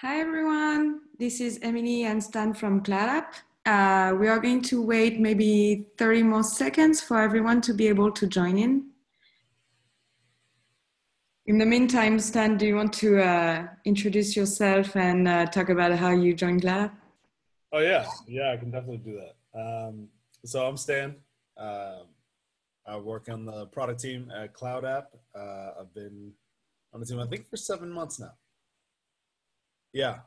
Hi everyone, this is Emily and Stan from CloudApp. We are going to wait maybe 30 more seconds for everyone to be able to join in. In the meantime, Stan, do you want to introduce yourself and talk about how you joined CloudApp? Oh yeah, I can definitely do that. So I'm Stan. Um, I work on the product team at CloudApp. I've been on the team, I think, for 7 months now. Yeah,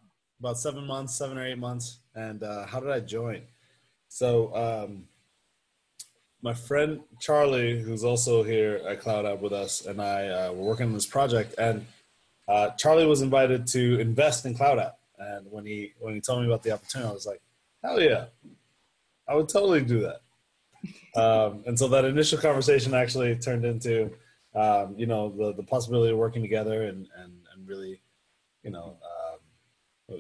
about 7 months, 7 or 8 months. And how did I join? So my friend Charlie, who's also here at CloudApp with us, and I were working on this project, and Charlie was invited to invest in CloudApp. And when he told me about the opportunity, I was like, hell yeah, I would totally do that. And so that initial conversation actually turned into, the possibility of working together and really,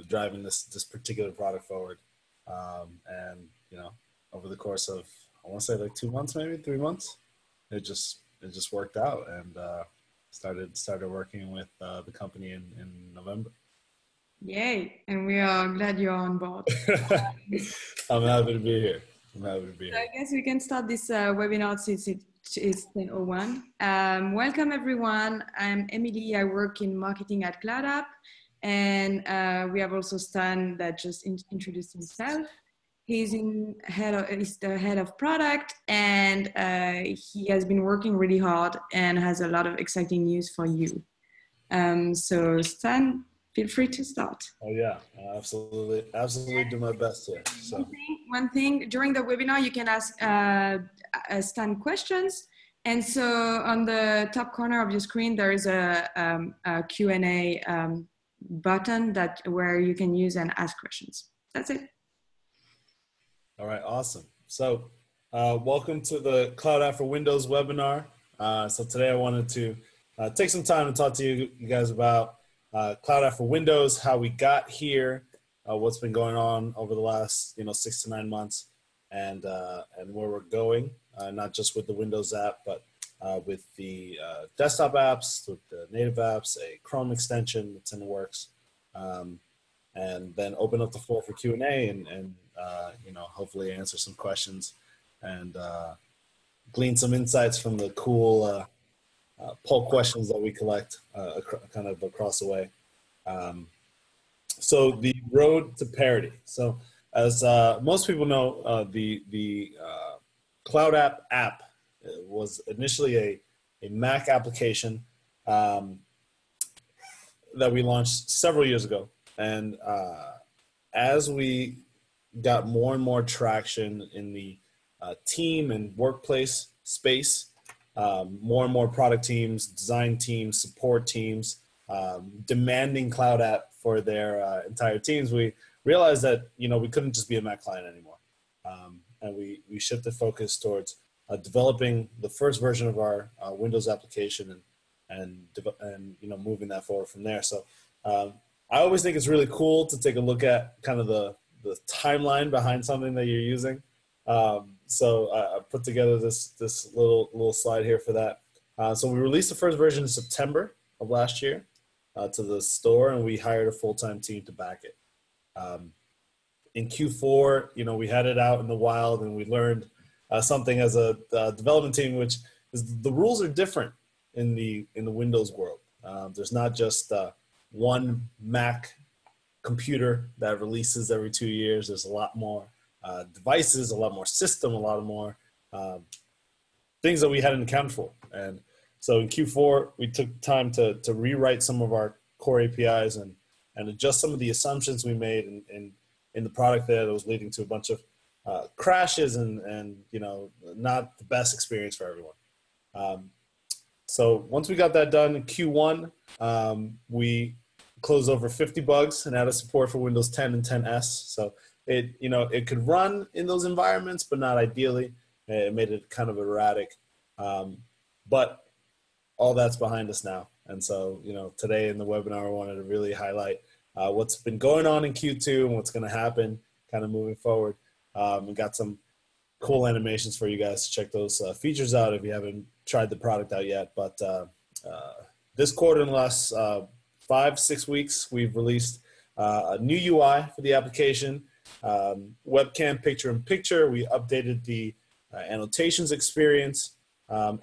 driving this particular product forward. And over the course of, I want to say, like 2 months, maybe 3 months, it just worked out, and started working with the company in November. Yay, and we are glad you're on board. I'm happy to be here. I'm happy to be So here. I guess we can start this webinar since it's 10:01. Welcome everyone. I'm Emily. I work in marketing at CloudApp, and we have also Stan that just introduced himself. He's the head of product, and he has been working really hard and has a lot of exciting news for you. So Stan, feel free to start. Oh yeah, absolutely do my best here. So One thing during the webinar, you can ask Stan questions. And so on the top corner of your screen, there is a Q&A button where you can use and ask questions. That's it. all right, awesome. So welcome to the CloudApp for Windows webinar. So today I wanted to take some time to talk to you guys about CloudApp for Windows, how we got here, what's been going on over the last 6 to 9 months, and where we're going, not just with the Windows app, but with the desktop apps, with the native apps, a Chrome extension that's in the works, and then open up the floor for Q&A and hopefully answer some questions and glean some insights from the cool poll questions that we collect kind of across the way. So the road to parity. So as most people know, the CloudApp app was initially a Mac application that we launched several years ago. And as we got more and more traction in the team and workplace space, more and more product teams, design teams, support teams, demanding CloudApp for their entire teams, we realized that we couldn't just be a Mac client anymore, and we shifted focus towards developing the first version of our Windows application and moving that forward from there. So I always think it's really cool to take a look at kind of the timeline behind something that you're using. So I put together this little slide here for that. So we released the first version in September of last year to the store, and we hired a full-time team to back it. In Q4, we had it out in the wild, and we learned something as a development team, which is the rules are different in the Windows world. There's not just one Mac computer that releases every 2 years. There's a lot more devices, a lot more system, a lot more things that we hadn't accounted for. And so in Q4, we took time to rewrite some of our core APIs and adjust some of the assumptions we made in the product there that was leading to a bunch of crashes and not the best experience for everyone. So once we got that done in Q1, we closed over 50 bugs and added support for Windows 10 and 10S. So it could run in those environments, but not ideally. It made it kind of erratic. But all that's behind us now. And so, today in the webinar, I wanted to really highlight what's been going on in Q2 and what's going to happen kind of moving forward. We got some cool animations for you guys to check those features out if you haven't tried the product out yet. But this quarter, in the last 5-6 weeks, we've released a new UI for the application, webcam picture-in-picture. We updated the annotations experience,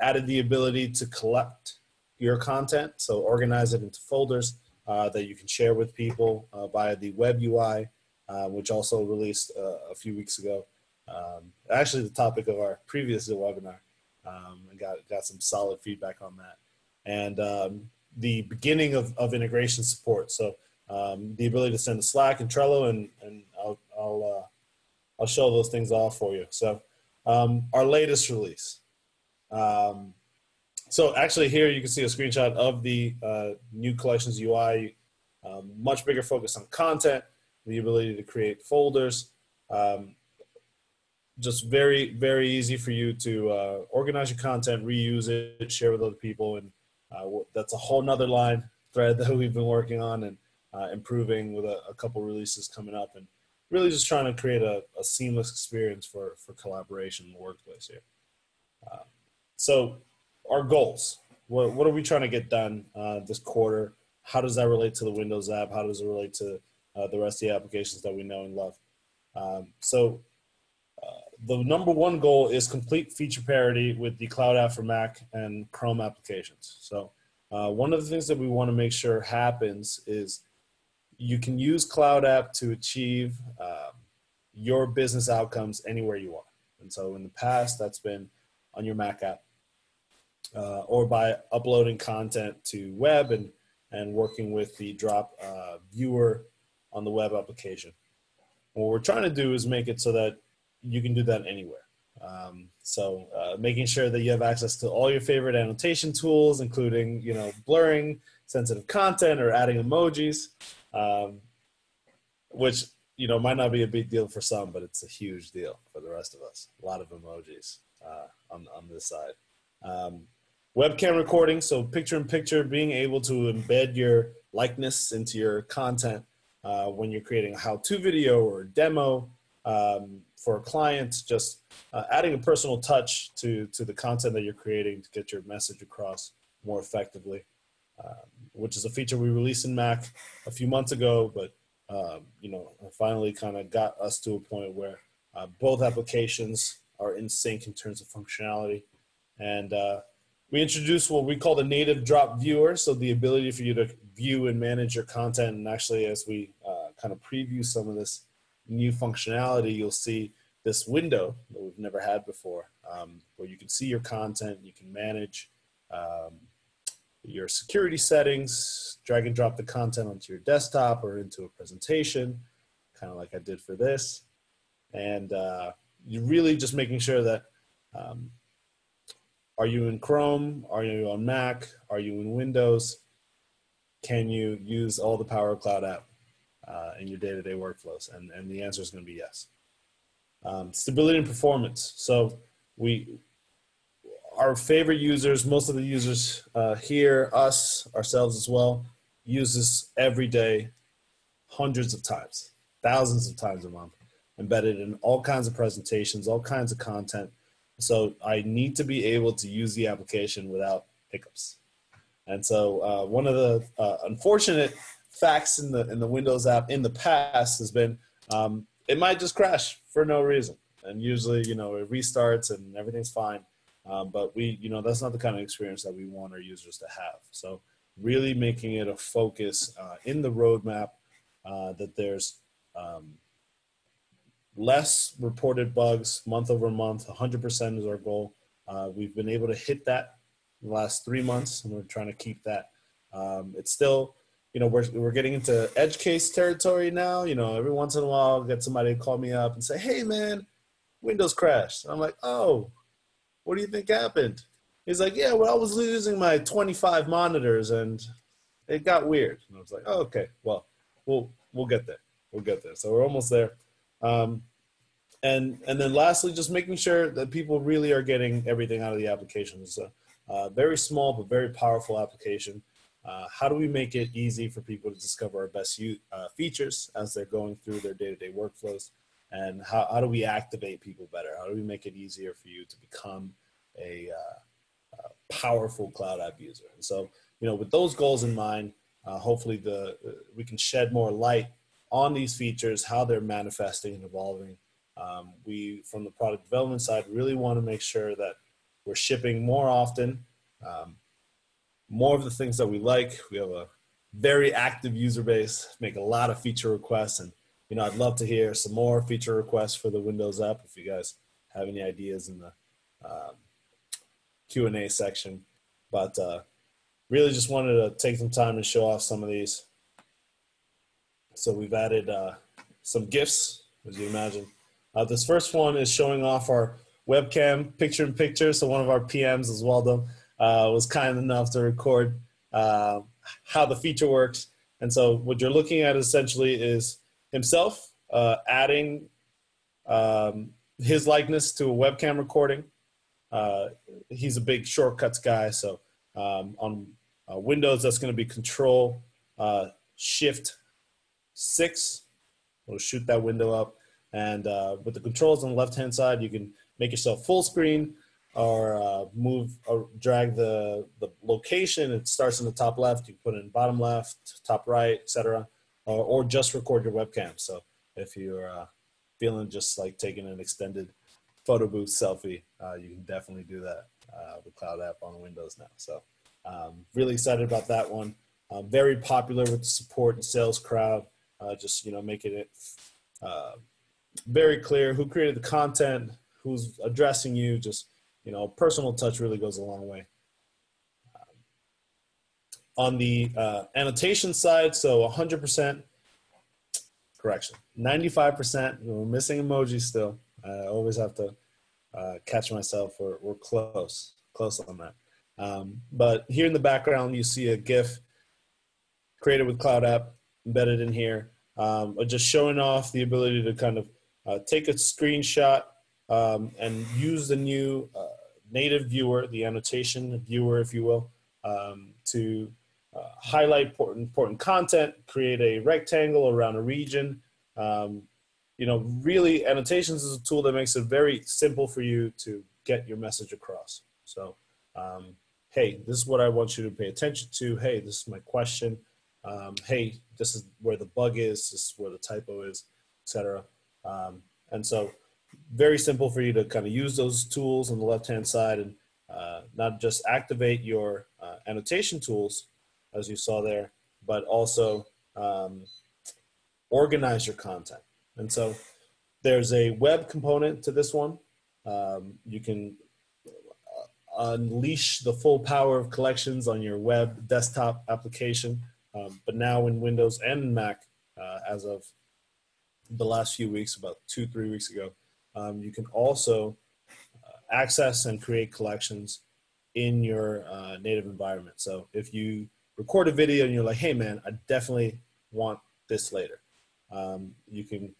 added the ability to collect your content, so organize it into folders that you can share with people via the web UI, which also released a few weeks ago. Actually, the topic of our previous webinar, and got some solid feedback on that. And the beginning of integration support. So the ability to send to Slack and Trello, and I'll show those things off for you. So our latest release. So actually here you can see a screenshot of the new collections UI, much bigger focus on content, the ability to create folders, just very, very easy for you to organize your content, reuse it, share with other people. And that's a whole nother line thread that we've been working on and improving with a couple releases coming up, and really just trying to create a seamless experience for collaboration in the workplace here. So our goals, what are we trying to get done this quarter? How does that relate to the Windows app? How does it relate to the rest of the applications that we know and love? The number one goal is complete feature parity with the CloudApp for Mac and Chrome applications. So one of the things that we want to make sure happens is you can use CloudApp to achieve your business outcomes anywhere you are. And so in the past, that's been on your Mac app or by uploading content to web and working with the drop viewer on the web application. What we're trying to do is make it so that you can do that anywhere. Making sure that you have access to all your favorite annotation tools, including, blurring sensitive content or adding emojis, which, might not be a big deal for some, but it's a huge deal for the rest of us. A lot of emojis on this side. Webcam recording, so picture-in-picture, being able to embed your likeness into your content when you're creating a how-to video or a demo for a client, just adding a personal touch to the content that you're creating to get your message across more effectively, which is a feature we released in Mac a few months ago, but finally kind of got us to a point where both applications are in sync in terms of functionality. And we introduced what we call the native drop viewer, so the ability for you to view and manage your content. And actually, as we kind of preview some of this new functionality, you'll see this window that we've never had before, where you can see your content, you can manage your security settings, drag and drop the content onto your desktop or into a presentation, kind of like I did for this. And you're really just making sure that are you in Chrome? Are you on Mac? Are you in Windows? Can you use all the power of CloudApp in your day-to-day workflows? And the answer is going to be yes. Stability and performance. So our favorite users, most of the users here, us, ourselves as well, use this every day, hundreds of times, thousands of times a month, embedded in all kinds of presentations, all kinds of content. So I need to be able to use the application without hiccups. And so one of the unfortunate facts in the Windows app in the past has been it might just crash for no reason. And usually, it restarts and everything's fine. But that's not the kind of experience that we want our users to have. So really making it a focus in the roadmap that there's less reported bugs month over month. 100% is our goal. We've been able to hit that in the last 3 months, and we're trying to keep that. It's still, we're getting into edge case territory now. Every once in a while, I'll get somebody to call me up and say, "Hey, man, Windows crashed." And I'm like, "Oh, what do you think happened?" He's like, "Yeah, well, I was using my 25 monitors, and it got weird." And I was like, "Oh, okay, well, we'll get there. We'll get there." So we're almost there. And then lastly, just making sure that people really are getting everything out of the application. It's a very small but very powerful application. How do we make it easy for people to discover our best features as they're going through their day-to-day workflows? And how do we activate people better? How do we make it easier for you to become a powerful CloudApp user? And so, with those goals in mind, hopefully we can shed more light on these features, how they're manifesting and evolving. We, from the product development side, really want to make sure that we're shipping more often, more of the things that we like. We have a very active user base, make a lot of feature requests, and I'd love to hear some more feature requests for the Windows app if you guys have any ideas in the Q&A section. But really just wanted to take some time to show off some of these. So we've added some GIFs, as you imagine. This first one is showing off our webcam picture-in-picture. So one of our PMs, as Waldo, was kind enough to record how the feature works. And so what you're looking at essentially is himself adding his likeness to a webcam recording. He's a big shortcuts guy. So on Windows, that's going to be Control Shift 6. We'll shoot that window up. And with the controls on the left-hand side, you can make yourself full screen or move or drag the location. It starts in the top left. You put it in bottom left, top right, etc. Or just record your webcam. So if you're feeling just like taking an extended photo booth selfie, you can definitely do that with CloudApp on Windows now. So really excited about that one. Very popular with the support and sales crowd. Just making it very clear who created the content, who's addressing you. Just personal touch really goes a long way. On the annotation side, so 100%, correction, 95%. We're missing emojis still. I always have to catch myself. We're close on that. But here in the background, you see a GIF created with CloudApp embedded in here, just showing off the ability to kind of take a screenshot and use the new native viewer, the annotation viewer, if you will, to highlight important content, create a rectangle around a region. Really, Annotations is a tool that makes it very simple for you to get your message across. So, hey, this is what I want you to pay attention to. Hey, this is my question. Hey, this is where the bug is. This is where the typo is, etc. And so, very simple for you to kind of use those tools on the left-hand side and not just activate your annotation tools, as you saw there, but also organize your content. And so there's a web component to this one. You can unleash the full power of collections on your web desktop application, but now in Windows and in Mac, as of the last few weeks, about 2-3 weeks ago, you can also access and create collections in your native environment. So if you record a video and you're like, hey man, I definitely want this later, you can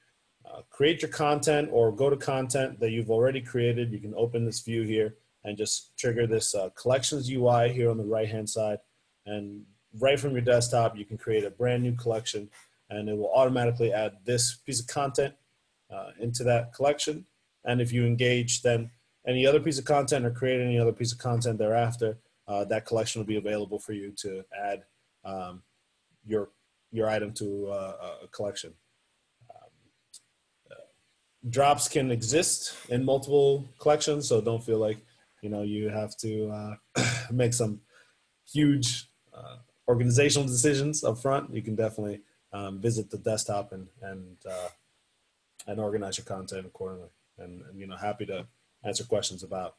create your content or go to content that you've already created. You can open this view here and just trigger this collections UI here on the right-hand side. And right from your desktop, you can create a brand new collection and it will automatically add this piece of content into that collection. And if you engage then any other piece of content or create any other piece of content thereafter, that collection will be available for you to add your item to a collection. Drops can exist in multiple collections, so don't feel like you have to make some huge organizational decisions up front. You can definitely visit the desktop and organize your content accordingly. And happy to answer questions about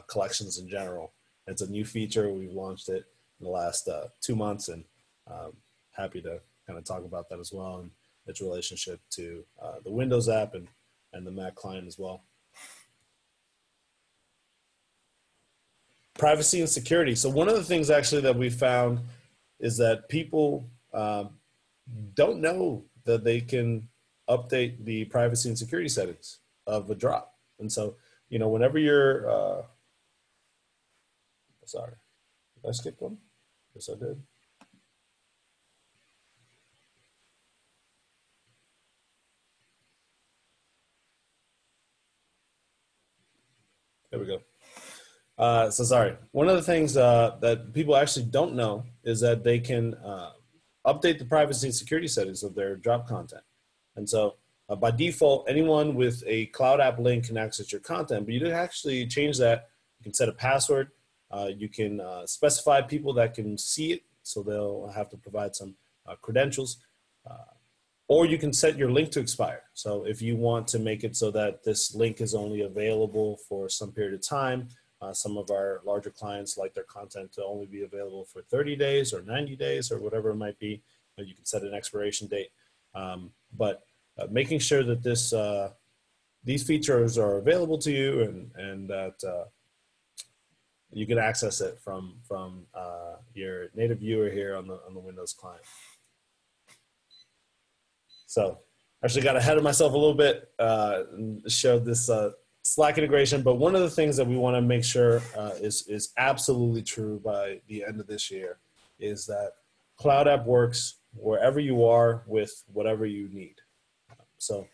collections in general. It's a new feature. We've launched it in the last 2 months, and happy to kind of talk about that as well and its relationship to the Windows app and the Mac client as well. Privacy and security. So one of the things actually that we found is that people don't know that they can update the privacy and security settings of a drop. And so, whenever you're, sorry, did I skip one? Yes, I did. There we go. So sorry. One of the things that people actually don't know is that they can update the privacy and security settings of their drop content. And so by default, anyone with a Cloud App link can access your content, but you can actually change that. You can set a password. You can specify people that can see it, so they'll have to provide some credentials. Or you can set your link to expire. So if you want to make it so that this link is only available for some period of time, some of our larger clients like their content to only be available for 30 days or 90 days or whatever it might be. You can set an expiration date. But making sure that these features are available to you and that you can access it from your native viewer here on the Windows client. So actually got ahead of myself a little bit, and showed this Slack integration, but one of the things that we want to make sure is absolutely true by the end of this year is that CloudApp works wherever you are with whatever you need. So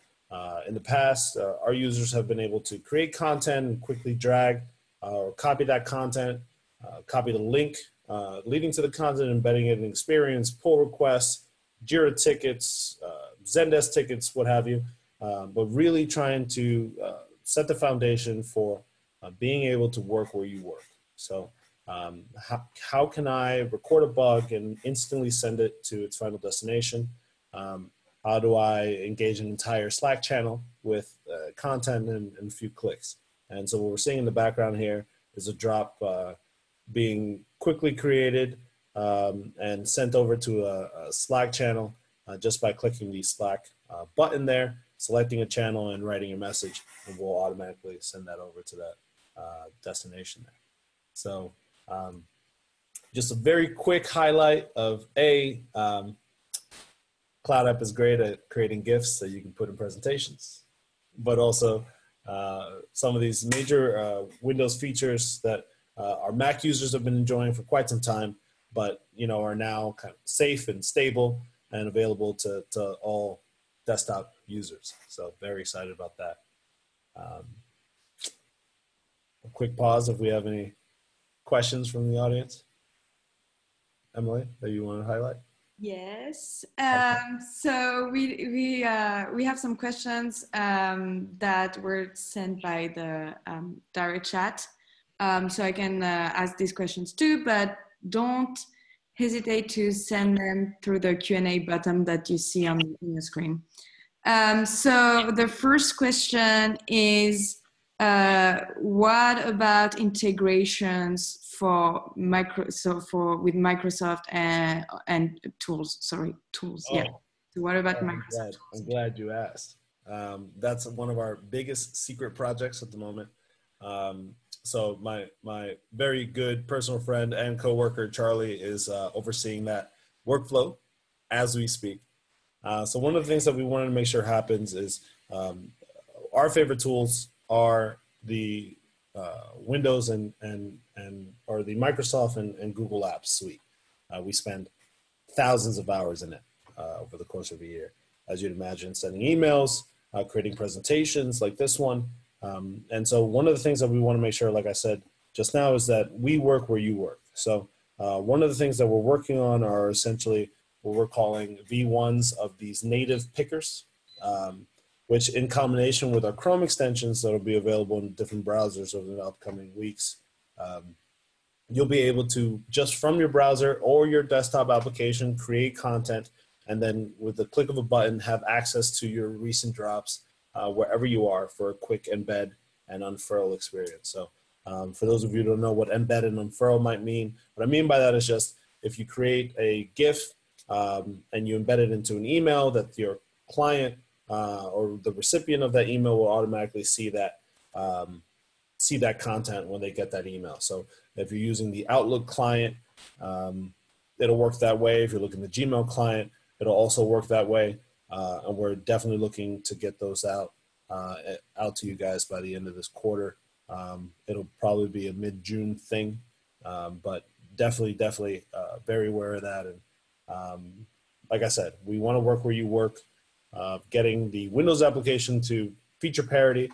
in the past, our users have been able to create content and quickly drag or copy that content, copy the link leading to the content, embedding it in Experience, pull requests, Jira tickets, Zendesk tickets, what have you, but really trying to set the foundation for being able to work where you work. So how can I record a bug and instantly send it to its final destination? How do I engage an entire Slack channel with content in a few clicks? And so what we're seeing in the background here is a drop being quickly created and sent over to a Slack channel just by clicking the Slack button there, selecting a channel and writing a message, and we'll automatically send that over to that destination there. So just a very quick highlight of CloudApp is great at creating GIFs that you can put in presentations, but also some of these major Windows features that our Mac users have been enjoying for quite some time, but are now kind of safe and stable and available to all desktop users. So very excited about that. A quick pause if we have any questions from the audience. Emily, that you want to highlight? Yes. So we have some questions that were sent by the direct chat. So I can ask these questions too, but don't hesitate to send them through the Q&A button that you see on your screen. So the first question is, what about integrations with Microsoft and tools? Sorry, tools. Oh, yeah. So what about Microsoft? I'm glad you asked. That's one of our biggest secret projects at the moment. So my very good personal friend and coworker, Charlie, is overseeing that workflow as we speak. So one of the things that we wanted to make sure happens is our favorite tools are the Windows or the Microsoft and Google Apps suite. We spend thousands of hours in it over the course of a year, as you'd imagine, sending emails, creating presentations like this one. And so one of the things that we want to make sure, like I said just now, is that we work where you work. So one of the things that we're working on are essentially what we're calling V1s of these native pickers, which in combination with our Chrome extensions that will be available in different browsers over the upcoming weeks, you'll be able to, just from your browser or your desktop application, create content, and then with the click of a button, have access to your recent drops wherever you are for a quick embed and unfurl experience. So for those of you who don't know what embed and unfurl might mean, what I mean by that is just if you create a GIF and you embed it into an email, that your client or the recipient of that email will automatically see that content when they get that email. So if you're using the Outlook client, it'll work that way. If you're looking at the Gmail client, it'll also work that way. And we're definitely looking to get those out to you guys by the end of this quarter. It'll probably be a mid-June thing, but definitely very aware of that. And like I said, we want to work where you work, getting the Windows application to feature parity,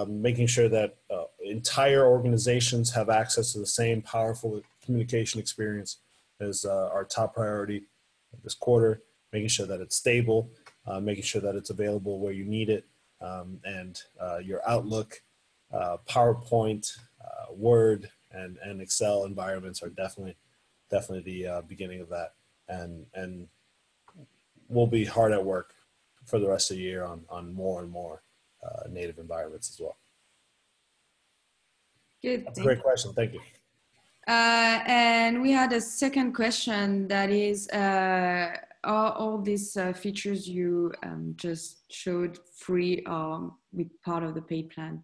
making sure that entire organizations have access to the same powerful communication experience is our top priority this quarter, making sure that it's stable making sure that it's available where you need it. And your Outlook, PowerPoint, Word, and Excel environments are definitely the beginning of that. And we'll be hard at work for the rest of the year on more and more native environments as well. Good. That's a great question. Thank you. And we had a second question that is, are all these features you just showed free or with part of the paid plan?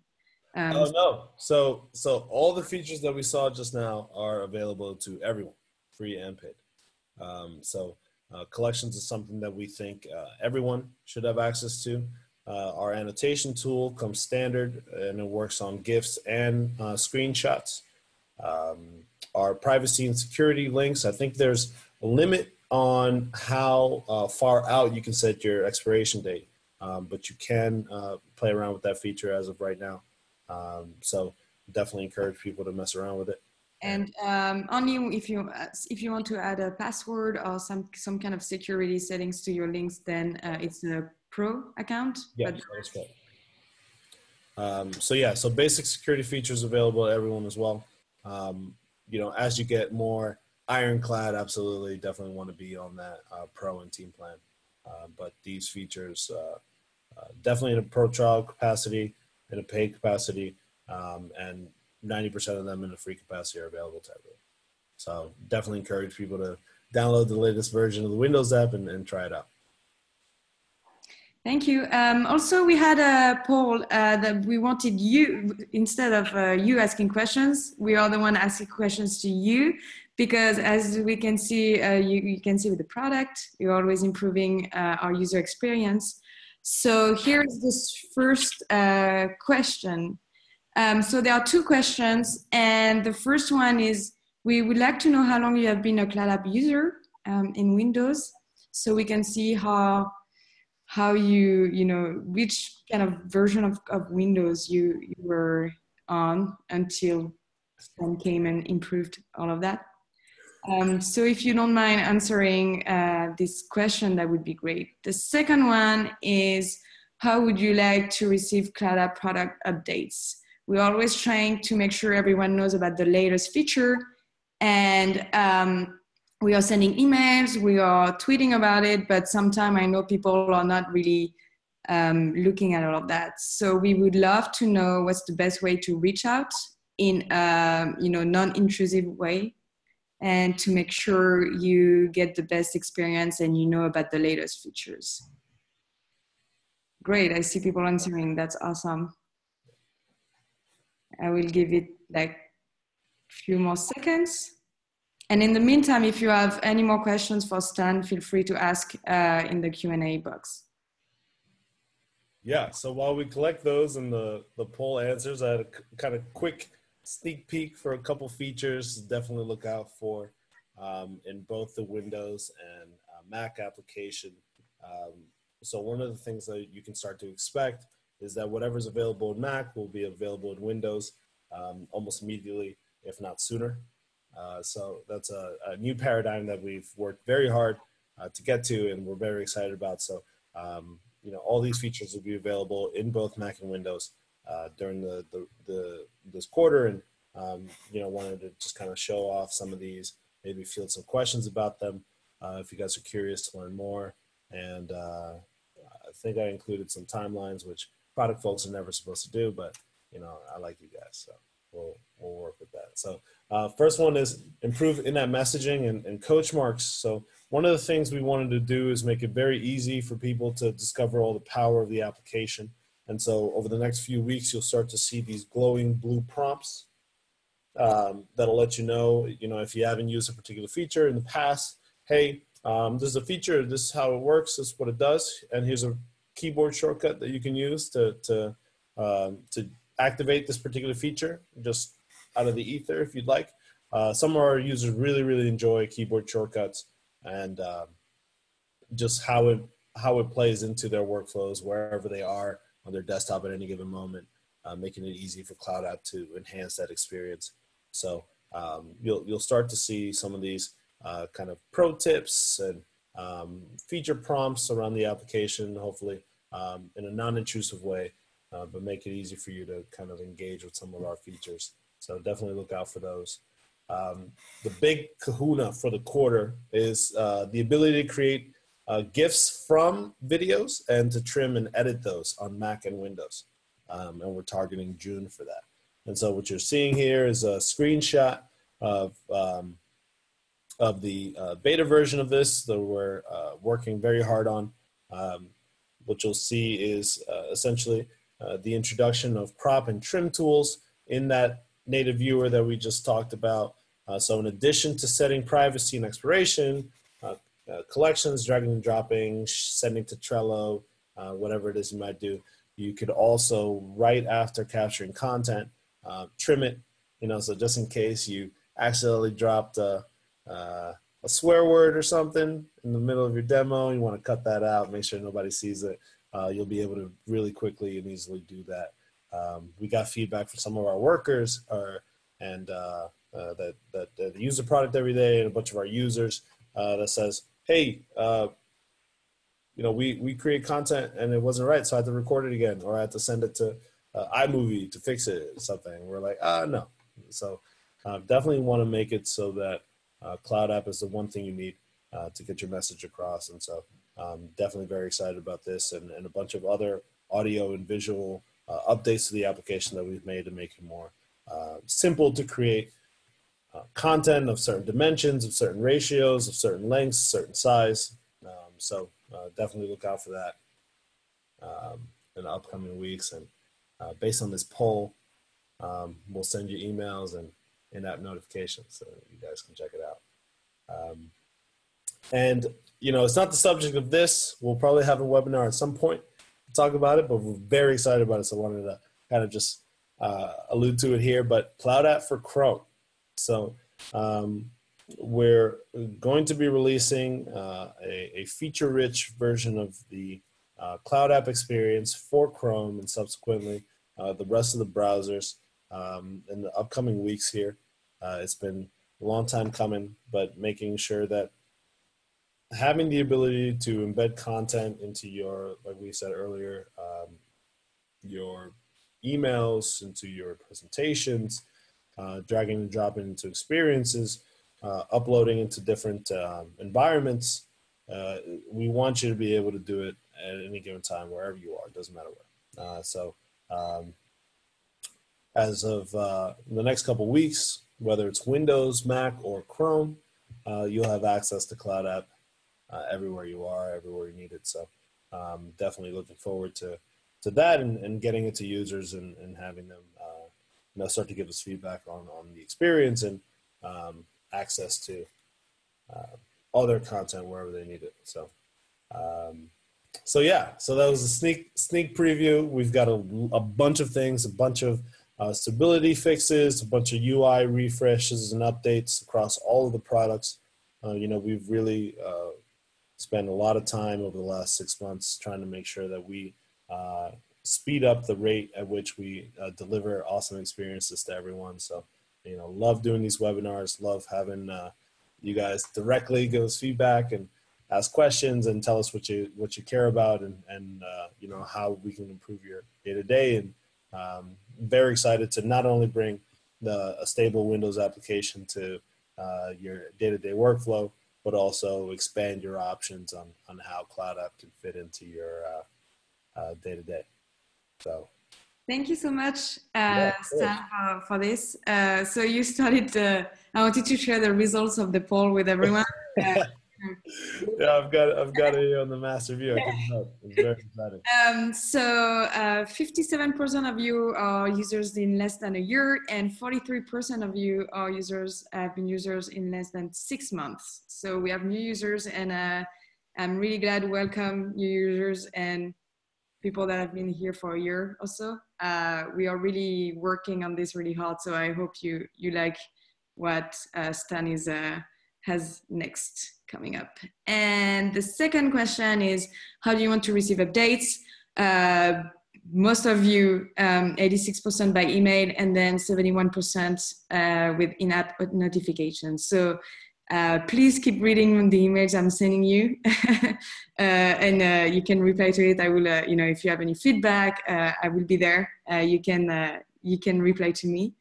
Oh no! So all the features that we saw just now are available to everyone, free and paid. Collections is something that we think everyone should have access to. Our annotation tool comes standard, and it works on GIFs and screenshots. Our privacy and security links, I think there's a limit on how far out you can set your expiration date, but you can play around with that feature as of right now. So definitely encourage people to mess around with it. And only if you want to add a password or some kind of security settings to your links, then it's a pro account. Yeah, that's right. So basic security features available to everyone as well. As you get more ironclad, absolutely, definitely want to be on that pro and team plan. But these features, definitely in a pro trial capacity, in a paid capacity, and 90% of them in a free capacity are available to everyone. So definitely encourage people to download the latest version of the Windows app and try it out. Thank you. Also, we had a poll that we wanted you, instead of you asking questions, we are the one asking questions to you, because as we can see, you can see with the product, you're always improving our user experience. So here's this first question. So there are two questions, and the first one is, we would like to know how long you have been a CloudApp user in Windows, so we can see how which kind of version of Windows you were on until Stan came and improved all of that. So if you don't mind answering this question, that would be great. The second one is, how would you like to receive CloudApp product updates? We're always trying to make sure everyone knows about the latest feature, and we are sending emails, we are tweeting about it, but sometimes I know people are not really looking at all of that. So we would love to know what's the best way to reach out in a non-intrusive way, and to make sure you get the best experience and you know about the latest features. Great, I see people answering, that's awesome. I will give it like a few more seconds. And in the meantime, if you have any more questions for Stan, feel free to ask in the Q&A box. Yeah, so while we collect those and the poll answers, I had a kind of quick sneak peek for a couple features to definitely look out for in both the Windows and Mac application. So one of the things that you can start to expect is that whatever's available in Mac will be available in Windows almost immediately, if not sooner. So that's a new paradigm that we've worked very hard to get to, and we're very excited about. So, all these features will be available in both Mac and Windows during this quarter, and wanted to just kind of show off some of these, maybe field some questions about them if you guys are curious to learn more. And I think I included some timelines, which product folks are never supposed to do, but I like you guys, so we'll work with that. So first one is improve in-app messaging and coach marks. So one of the things we wanted to do is make it very easy for people to discover all the power of the application. And so over the next few weeks, you'll start to see these glowing blue prompts that'll let you know, if you haven't used a particular feature in the past, hey, there's a feature, this is how it works, this is what it does, and here's a keyboard shortcut that you can use to activate this particular feature, just out of the ether if you'd like. Some of our users really, really enjoy keyboard shortcuts, and just how it plays into their workflows wherever they are on their desktop at any given moment, making it easy for CloudApp to enhance that experience. So you'll start to see some of these kind of pro tips and feature prompts around the application, hopefully in a non-intrusive way, but make it easy for you to kind of engage with some of our features. So definitely look out for those. The big kahuna for the quarter is the ability to create GIFs from videos and to trim and edit those on Mac and Windows. And we're targeting June for that. And so what you're seeing here is a screenshot of the beta version of this that we're working very hard on. What you'll see is essentially the introduction of crop and trim tools in that native viewer that we just talked about. So in addition to setting privacy and expiration, collections, dragging and dropping, sending to Trello, whatever it is you might do, you could also, right after capturing content, trim it, so just in case you accidentally dropped a swear word or something in the middle of your demo, you want to cut that out, make sure nobody sees it. You'll be able to really quickly and easily do that. We got feedback from some of our workers that use the product every day, and a bunch of our users that says, hey, we create content and it wasn't right, so I had to record it again, or I had to send it to iMovie to fix it or something. We're like, no. So definitely want to make it so that CloudApp is the one thing you need to get your message across. And so definitely very excited about this and a bunch of other audio and visual updates to the application that we've made to make it more simple to create content of certain dimensions, of certain ratios, of certain lengths, certain size. So definitely look out for that in the upcoming weeks. And based on this poll, we'll send you emails and in-app notifications so you guys can check it out. And it's not the subject of this. We'll probably have a webinar at some point to talk about it, but we're very excited about it. So I wanted to kind of just allude to it here, but CloudApp for Chrome. So we're going to be releasing a feature-rich version of the CloudApp experience for Chrome and subsequently the rest of the browsers in the upcoming weeks here. It's been a long time coming, but making sure that having the ability to embed content into your, like we said earlier, your emails, into your presentations, dragging and dropping into experiences, uploading into different environments. We want you to be able to do it at any given time, wherever you are. It doesn't matter where. As of the next couple weeks, whether it's Windows, Mac, or Chrome, you'll have access to CloudApp everywhere you are, everywhere you need it. So definitely looking forward to that and getting it to users and having them start to give us feedback on the experience and access to all their content wherever they need it. So yeah, so that was a sneak preview. We've got a bunch of things, a bunch of stability fixes, a bunch of UI refreshes and updates across all of the products. We've really spent a lot of time over the last 6 months trying to make sure that we speed up the rate at which we deliver awesome experiences to everyone. So, love doing these webinars, love having you guys directly give us feedback and ask questions and tell us what you care about and how we can improve your day-to-day. And very excited to not only bring a stable Windows application to your day-to-day workflow, but also expand your options on how CloudApp can fit into your day-to-day. So thank you so much, Stan, for this. So you started, I wanted to share the results of the poll with everyone. Yeah, I've got it on the master view. I can help. It's very exciting. So 57% of you are users in less than a year, and 43% of you are have been users in less than 6 months. So we have new users, and I'm really glad to welcome new users and people that have been here for a year or so. We are really working on this really hard, so I hope you like what Stan has next coming up. And the second question is, how do you want to receive updates? Most of you, 86% by email, and then 71% with in-app notifications. So Please keep reading the emails I'm sending you, and you can reply to it. I will, if you have any feedback, I will be there. You can reply to me.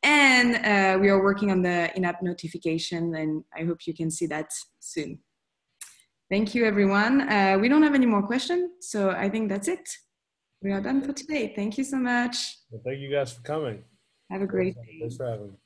And we are working on the in-app notification, and I hope you can see that soon. Thank you, everyone. We don't have any more questions, so I think that's it. We are done for today. Thank you so much. Well, thank you guys for coming. Have a great day. Thanks for having me.